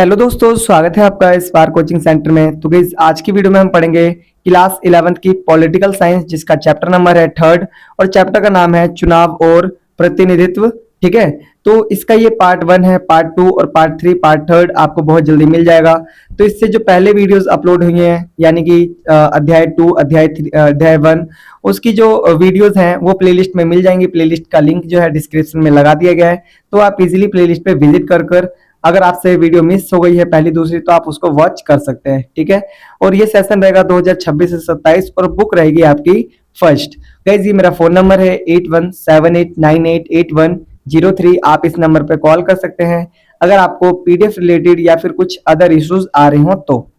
Hello दोस्तों, स्वागत है आपका इस बार कोचिंग सेंटर में। तो गाइस आज की वीडियो में हम पढ़ेंगे क्लास 11th की पॉलिटिकल साइंस, जिसका चैप्टर नंबर है 3rd और चैप्टर का नाम है चुनाव और प्रतिनिधित्व। ठीक है, तो इसका ये पार्ट 1 है, पार्ट 2 और पार्ट 3, पार्ट 3rd आपको बहुत जल्दी मिल जाएगा। तो इससे जो पहले वीडियोस अपलोड हुई हैं, यानी कि अध्याय 2, अध्याय 3, अध्याय 1, उसकी जो वीडियोस हैं वो प्लेलिस्ट में मिल जाएंगी। प्लेलिस्ट का लिंक जो है डिस्क्रिप्शन में लगा दिया गया है, तो आप इजीली प्लेलिस्ट पे विजिट कर अगर आपसे वीडियो मिस हो गई है पहली दूसरी, तो आप उसको वॉच कर सकते हैं। ठीक है, और ये सेशन रहेगा 2026 से 27 और बुक रहेगी आपकी फर्स्ट। गाइस ये मेरा फोन नंबर है 8178988103। आप इस नंबर पे कॉल कर सकते हैं अगर आपको पीडीएफ रिलेटेड या फिर कुछ अदर इश्यूज आ रहे हो तो।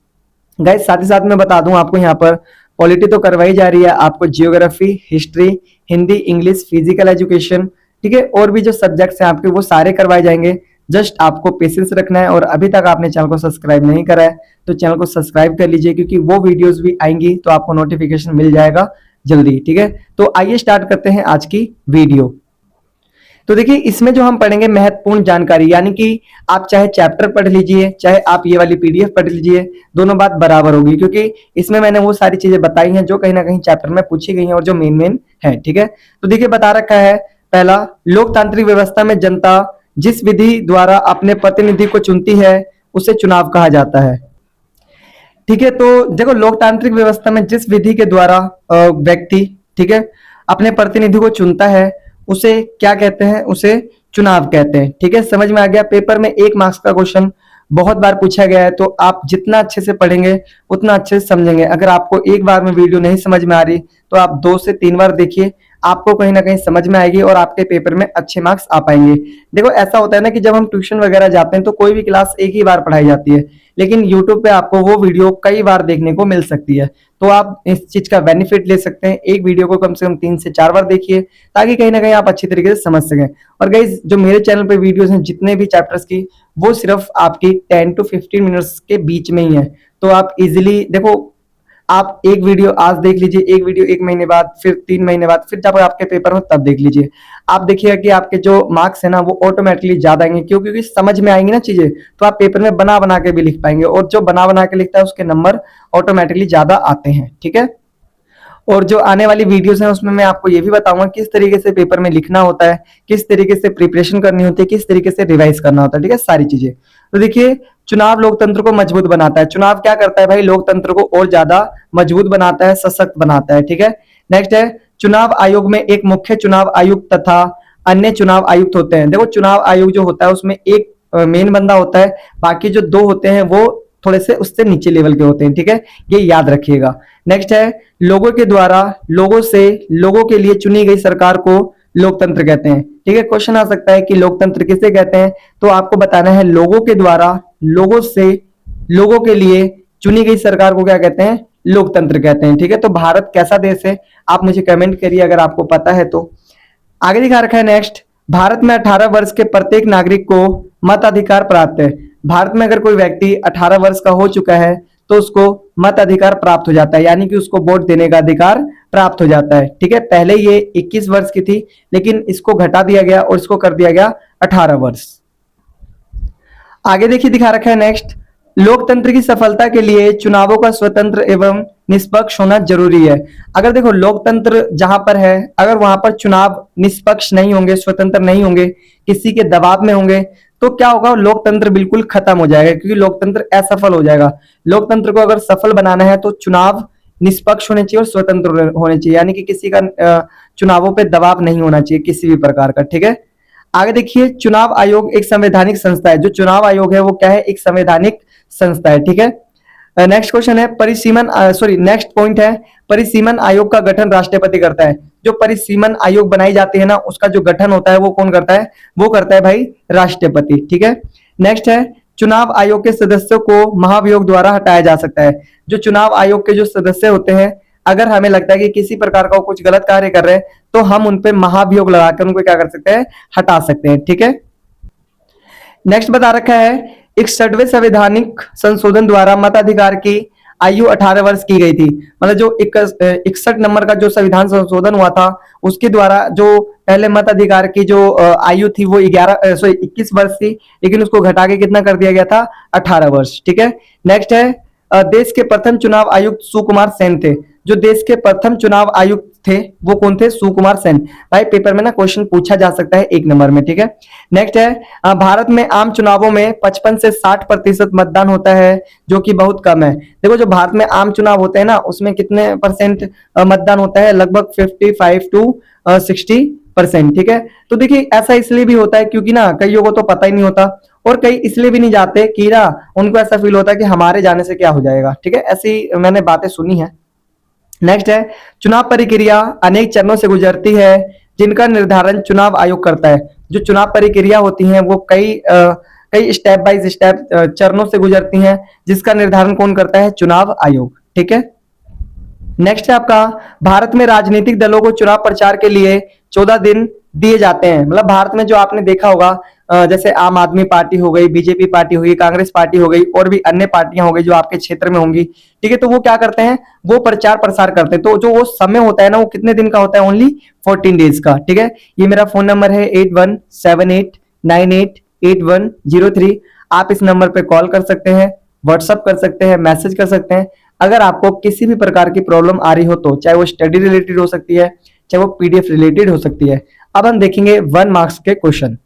गाइस साथ ही साथ मैं बता दूं आपको, यहाँ पर पॉलिटी तो करवाई जा रही है, आपको geography, history, Hindi, English, physical education, ठीक है, और भी जो सब्जेक्ट्स हैं आपके वो सारे करवाए जाएंगे। जस्ट आपको पेशेंस रखना है, और अभी तक आपने चैनल को सब्सक्राइब नहीं करा है तो चैनल को सब्सक्राइब कर लीजिए, क्योंकि वो वीडियोस भी आएंगी तो आपको नोटिफिकेशन मिल जाएगा जल्दी। ठीक है, तो आइए स्टार्ट करते हैं आज की वीडियो। तो देखिए इसमें जो हम पढ़ेंगे महत्वपूर्ण जानकारी, यानी कि आप चाहे चैप्टर पढ़ लीजिए चाहे आप ये वाली पीडीएफ पढ़ लीजिए, दोनों बात बराबर होगी, क्योंकि इसमें मैंने वो सारी चीजें बताई हैं जो कहीं ना कहीं चैप्टर में पूछी गई हैं और जो मेन है। ठीक है, तो देखिए बता रखा है, पहला, लोकतांत्रिक व्यवस्था में जनता जिस विधि द्वारा अपने प्रतिनिधि को चुनती है उसे चुनाव कहा जाता है। ठीक है, तो देखो लोकतांत्रिक व्यवस्था में जिस विधि के द्वारा व्यक्ति, ठीक है, अपने प्रतिनिधि को चुनता है उसे क्या कहते हैं? उसे चुनाव कहते हैं। ठीक है, समझ में आ गया। पेपर में 1 मार्क्स का क्वेश्चन बहुत बार पूछा गया है, तो आप जितना अच्छे से पढ़ेंगे उतना अच्छे से समझेंगे। अगर आपको एक बार में वीडियो नहीं समझ में आ रही तो आप 2 से 3 बार देखिए, आपको कहीं ना कहीं समझ में आएगी और आपके पेपर में अच्छे मार्क्स आ पाएंगे। देखो ऐसा होता है ना कि जब हम ट्यूशन वगैरह जाते हैं तो कोई भी क्लास एक ही बार पढ़ाई जाती है, लेकिन यूट्यूब पे आपको वो वीडियो कई बार देखने को मिल सकती है, तो आप इस चीज का बेनिफिट ले सकते हैं। एक वीडियो को कम से कम 3 से 4 बार देखिए, ताकि कहीं ना कहीं आप अच्छी तरीके से समझ सकें। और गाइस जो मेरे चैनल पे वीडियोस हैं जितने भी चैप्टर्स की, वो सिर्फ आपकी 10 to 15 मिनट्स के बीच में ही है, तो आप इजिली देखो, आप एक वीडियो आज देख लीजिए, एक वीडियो 1 महीने बाद, फिर 3 महीने बाद, फिर जब आपके पेपर हो तब देख लीजिए। आप देखिएगा कि आपके जो मार्क्स है ना वो ऑटोमेटिकली ज्यादा आएंगे, क्यों? क्योंकि समझ में आएंगी ना चीजें, तो आप पेपर में बना बना के भी लिख पाएंगे, और जो बना बना के लिखता है उसके नंबर ऑटोमेटिकली ज्यादा आते हैं। ठीक है, और जो आने वाली वीडियोस हैं उसमें मैं आपको ये भी बताऊंगा किस तरीके से पेपर में लिखना होता है, किस तरीके से प्रिपरेशन करनी होती है, किस तरीके से रिवाइज करना होता है। ठीक है, सारी चीजें। तो देखिए चुनाव लोकतंत्र को मजबूत बनाता है। चुनाव क्या करता है भाई? लोकतंत्र को और ज्यादा मजबूत बनाता है, सशक्त बनाता है। ठीक है, नेक्स्ट है, चुनाव आयोग में एक मुख्य चुनाव आयुक्त तथा अन्य चुनाव आयुक्त होते हैं। देखो चुनाव आयोग जो होता है उसमें एक मेन बंदा होता है, बाकी जो 2 होते हैं वो थोड़े से उससे नीचे लेवल के होते हैं। ठीक है, ये याद रखिएगा। नेक्स्ट है, लोगों के द्वारा लोगों से लोगों के लिए चुनी गई सरकार को लोकतंत्र कहते हैं। ठीक है, क्वेश्चन आ सकता है कि लोकतंत्र किसे कहते हैं, तो आपको बताना है लोगों के द्वारा लोगों से लोगों के लिए चुनी गई सरकार को क्या कहते हैं? लोकतंत्र कहते हैं। ठीक है, तो भारत कैसा देश है आप मुझे कमेंट करिए अगर आपको पता है तो। आगे दिखा रखा है नेक्स्ट, भारत में 18 वर्ष के प्रत्येक नागरिक को मताधिकार प्राप्त है। भारत में अगर कोई व्यक्ति 18 वर्ष का हो चुका है तो उसको मत अधिकार प्राप्त हो जाता है, यानी कि उसको वोट देने का अधिकार प्राप्त हो जाता है। ठीक है, पहले ये 21 वर्ष की थी, लेकिन इसको घटा दिया गया और इसको कर दिया गया 18 वर्ष। आगे देखिए दिखा रखा है नेक्स्ट, लोकतंत्र की सफलता के लिए चुनावों का स्वतंत्र एवं निष्पक्ष होना जरूरी है। अगर देखो लोकतंत्र जहां पर है, अगर वहां पर चुनाव निष्पक्ष नहीं होंगे, स्वतंत्र नहीं होंगे, किसी के दबाव में होंगे, तो क्या होगा? लोकतंत्र बिल्कुल खत्म हो जाएगा, क्योंकि लोकतंत्र असफल हो जाएगा। लोकतंत्र को अगर सफल बनाना है तो चुनाव निष्पक्ष होने चाहिए और स्वतंत्र होने चाहिए, यानी कि किसी का चुनावों पे दबाव नहीं होना चाहिए किसी भी प्रकार का। ठीक है, आगे देखिए, चुनाव आयोग एक संवैधानिक संस्था है। जो चुनाव आयोग है वो क्या है? एक संवैधानिक संस्था है। ठीक है, नेक्स्ट क्वेश्चन है, नेक्स्ट पॉइंट है, परिसीमन आयोग का गठन राष्ट्रपति करता है। जो परिसीमन आयोग बनाई जाती है ना, उसका जो गठन होता है वो कौन करता है? वो करता है भाई राष्ट्रपति। ठीक है, नेक्स्ट है, चुनाव आयोग के सदस्यों को महाभियोग द्वारा हटाया जा सकता है। जो चुनाव आयोग के जो सदस्य होते हैं, अगर हमें लगता है कि किसी प्रकार का कुछ गलत कार्य कर रहे हैं तो हम उन पे महाभियोग लगाकर उनको क्या कर सकते हैं? हटा सकते हैं। ठीक है, नेक्स्ट बता रखा है, 61वें संवैधानिक संशोधन द्वारा मताधिकार की आयु 18 वर्ष की गई थी। मतलब जो 61 नंबर का जो संविधान संशोधन हुआ था उसके द्वारा जो पहले मत अधिकार की जो आयु थी वो 21 वर्ष थी, लेकिन उसको घटा के कितना कर दिया गया था, 18 वर्ष। ठीक है, नेक्स्ट है देश के प्रथम चुनाव आयुक्त सुकुमार सेन थे। जो देश के प्रथम चुनाव आयुक्त थे वो कौन थे, सुकुमार सेन। भाई पेपर में ना क्वेश्चन पूछा जा सकता है 1 नंबर में। ठीक है, नेक्स्ट है भारत में आम चुनावों में 55 से 60% मतदान होता है, जो कि बहुत कम है। देखो जो भारत में आम चुनाव होते हैं ना उसमें कितने परसेंट मतदान होता है, लगभग 55 टू 60%। ठीक है, तो देखिए ऐसा इसलिए भी होता है क्योंकि ना कईयों को तो पता ही नहीं होता, और कई इसलिए भी नहीं जाते कि ना उनको ऐसा फील होता है कि हमारे जाने से क्या हो जाएगा। ठीक है, ऐसी मैंने बातें सुनी है। नेक्स्ट है चुनाव प्रक्रिया अनेक चरणों से गुजरती है, जिनका निर्धारण चुनाव आयोग करता है। जो चुनाव प्रक्रिया होती है वो कई स्टेप बाय स्टेप चरणों से गुजरती हैं, जिसका निर्धारण कौन करता है, चुनाव आयोग। ठीक है, नेक्स्ट है आपका भारत में राजनीतिक दलों को चुनाव प्रचार के लिए 14 दिन दिए जाते हैं। मतलब भारत में जो आपने देखा होगा जैसे आम आदमी पार्टी हो गई, बीजेपी पार्टी हो गई, कांग्रेस पार्टी हो गई, और भी अन्य पार्टियां हो गई जो आपके क्षेत्र में होंगी। ठीक है, तो वो क्या करते हैं, वो प्रचार प्रसार करते हैं। तो जो वो समय होता है ना वो कितने दिन का होता है, ओनली 14 डेज का। ठीक है, ये मेरा फोन नंबर है 8178988103। आप इस नंबर पे कॉल कर सकते हैं, व्हाट्सअप कर सकते हैं, मैसेज कर सकते हैं। अगर आपको किसी भी प्रकार की प्रॉब्लम आ रही हो तो, चाहे वो स्टडी रिलेटेड हो सकती है, चाहे वो पीडीएफ रिलेटेड हो सकती है। अब हम देखेंगे 1 मार्क्स के क्वेश्चन।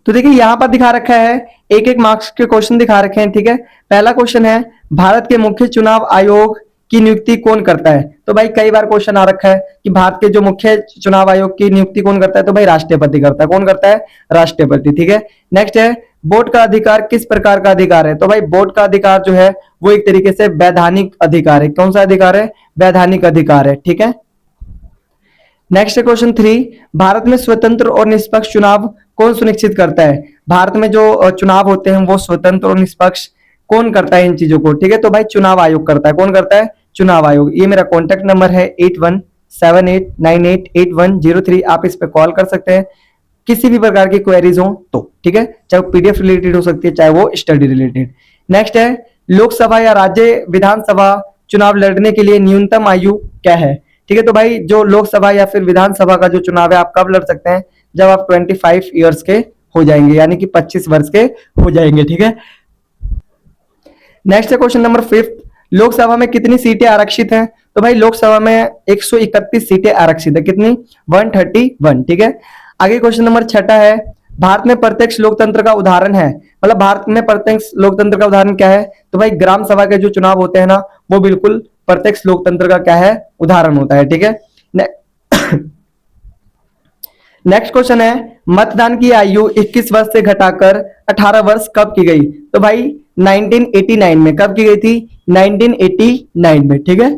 तो देखिए यहां पर दिखा रखा है, एक मार्क्स के क्वेश्चन दिखा रखे हैं। ठीक है, पहला क्वेश्चन है भारत के मुख्य चुनाव आयोग की नियुक्ति कौन करता है। तो भाई कई बार क्वेश्चन आ रखा है कि भारत के जो मुख्य चुनाव आयोग की नियुक्ति कौन करता है, तो भाई राष्ट्रपति करता है। कौन करता है, राष्ट्रपति। ठीक है, नेक्स्ट है वोट का अधिकार किस प्रकार का अधिकार है। तो भाई वोट का अधिकार जो है वो एक तरीके से वैधानिक अधिकार है। कौन सा अधिकार है, वैधानिक अधिकार है। ठीक है, नेक्स्ट क्वेश्चन 3, भारत में स्वतंत्र और निष्पक्ष चुनाव कौन सुनिश्चित करता है। भारत में जो चुनाव होते हैं वो स्वतंत्र और निष्पक्ष कौन करता है इन चीजों को। ठीक है, तो भाई चुनाव आयोग करता है। कौन करता है, चुनाव आयोग। ये मेरा कॉन्टेक्ट नंबर है 8178988103। आप इस पे कॉल कर सकते हैं किसी भी प्रकार की क्वेरीज हो तो। ठीक है, चाहे वो पीडीएफ रिलेटेड हो सकती है, चाहे वो स्टडी रिलेटेड। नेक्स्ट है लोकसभा या राज्य विधानसभा चुनाव लड़ने के लिए न्यूनतम आयु क्या है। ठीक है, तो भाई जो लोकसभा या फिर विधानसभा का जो चुनाव है आप कब लड़ सकते हैं, जब आप 25 ईयर्स के हो जाएंगे, यानी कि 25 वर्ष के हो जाएंगे। ठीक है, नेक्स्ट है क्वेश्चन नंबर 5, लोकसभा में कितनी सीटें आरक्षित हैं। तो भाई लोकसभा में 131 सीटें आरक्षित है। कितनी, 131। ठीक है, आगे क्वेश्चन नंबर 6 है भारत में प्रत्यक्ष लोकतंत्र का उदाहरण है। मतलब भारत में प्रत्यक्ष लोकतंत्र का उदाहरण क्या है, तो भाई ग्राम सभा के जो चुनाव होते हैं ना वो बिल्कुल प्रत्यक्ष लोकतंत्र का क्या है, उदाहरण होता है। ठीक है, नेक्स्ट क्वेश्चन है मतदान की आयु 21 वर्ष से घटाकर 18 वर्ष कब की गई। तो भाई 1989 में। कब की गई थी, 1989 में। ठीक है,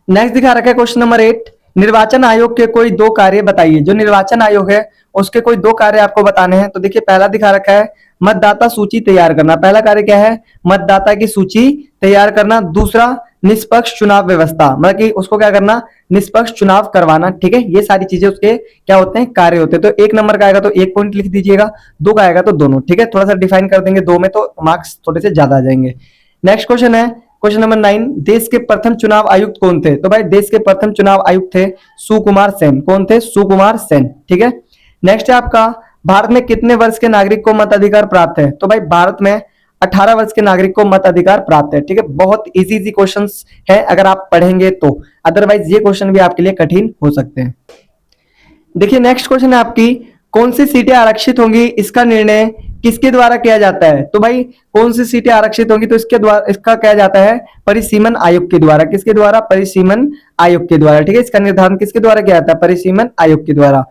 नेक्स्ट दिखा रखा है क्वेश्चन नंबर 8, निर्वाचन आयोग के कोई 2 कार्य बताइए। जो निर्वाचन आयोग है उसके कोई 2 कार्य आपको बताने हैं। तो देखिए पहला दिखा रखा है मतदाता सूची तैयार करना। पहला कार्य क्या है, मतदाता की सूची तैयार करना। दूसरा निष्पक्ष चुनाव व्यवस्था, मतलब कि उसको क्या करना, निष्पक्ष चुनाव करवाना। ठीक है, ये सारी चीजें उसके क्या होते हैं, कार्य होते हैं। तो 1 नंबर का आएगा तो 1 पॉइंट लिख दीजिएगा, 2 का आएगा तो दोनों। ठीक है, थोड़ा सा डिफाइन कर देंगे 2 में तो मार्क्स थोड़े से ज्यादा आ जाएंगे। नेक्स्ट क्वेश्चन है क्वेश्चन नंबर 9, देश के प्रथम चुनाव आयुक्त कौन थे। तो भाई देश के प्रथम चुनाव आयुक्त थे सुकुमार सेन। कौन थे, सुकुमार सेन। ठीक है, नेक्स्ट है आपका भारत में कितने वर्ष के नागरिक को मताधिकार प्राप्त है। तो भाई भारत में 18 वर्ष के नागरिक को मताधिकार प्राप्त है। ठीक है, बहुत इजी क्वेश्चंस है अगर आप पढ़ेंगे तो, अदरवाइज ये क्वेश्चन भी आपके लिए कठिन हो सकते हैं। देखिए नेक्स्ट क्वेश्चन है आपकी, कौन सी सीटें आरक्षित होंगी इसका निर्णय किसके द्वारा किया जाता है। तो भाई कौन सी सीटें आरक्षित होंगी तो इसका किया जाता है परिसीमन आयोग के द्वारा। किसके द्वारा, परिसीमन आयोग के द्वारा। ठीक है, इसका निर्धारण किसके द्वारा किया जाता है, परिसीमन आयोग के द्वारा।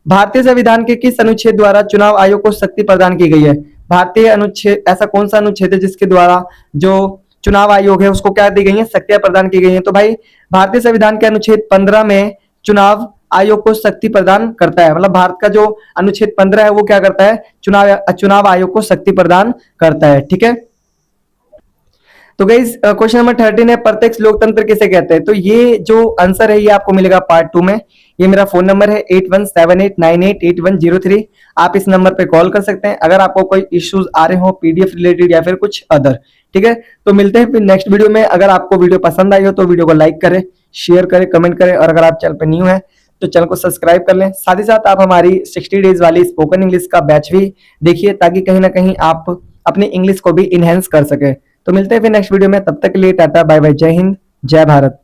भारतीय संविधान के किस अनुच्छेद द्वारा चुनाव आयोग को शक्ति प्रदान की गई है। भारतीय अनुच्छेद, ऐसा कौन सा अनुच्छेद है जिसके द्वारा जो चुनाव आयोग है उसको क्या दी गई है, शक्तियां प्रदान की गई है। तो भाई भारतीय संविधान के अनुच्छेद 15 में चुनाव आयोग को शक्ति प्रदान करता है। मतलब भारत का जो अनुच्छेद 15 है वो क्या करता है, चुनाव आयोग को शक्ति प्रदान करता है। ठीक है, तो गाइस क्वेश्चन नंबर 13 है प्रत्यक्ष लोकतंत्र किसे कहते हैं। तो ये जो आंसर है ये आपको मिलेगा पार्ट 2 में। ये मेरा फोन नंबर है 8178988103। आप इस नंबर पे कॉल कर सकते हैं अगर आपको कोई इश्यूज आ रहे हो पीडीएफ रिलेटेड या फिर कुछ अदर। ठीक है, तो मिलते हैं फिर नेक्स्ट वीडियो में। अगर आपको वीडियो पसंद आई हो तो वीडियो को लाइक करें, शेयर करें, कमेंट करें, और अगर आप चैनल पर न्यू है तो चैनल को सब्सक्राइब कर लें। साथ ही साथ आप हमारी 60 डेज वाली स्पोकन इंग्लिश का बैच भी देखिए, ताकि कहीं ना कहीं आप अपनी इंग्लिश को भी इनहेंस कर सके। तो मिलते हैं फिर नेक्स्ट वीडियो में, तब तक के लिए टाटा बाय बाय, जय हिंद, जय भारत।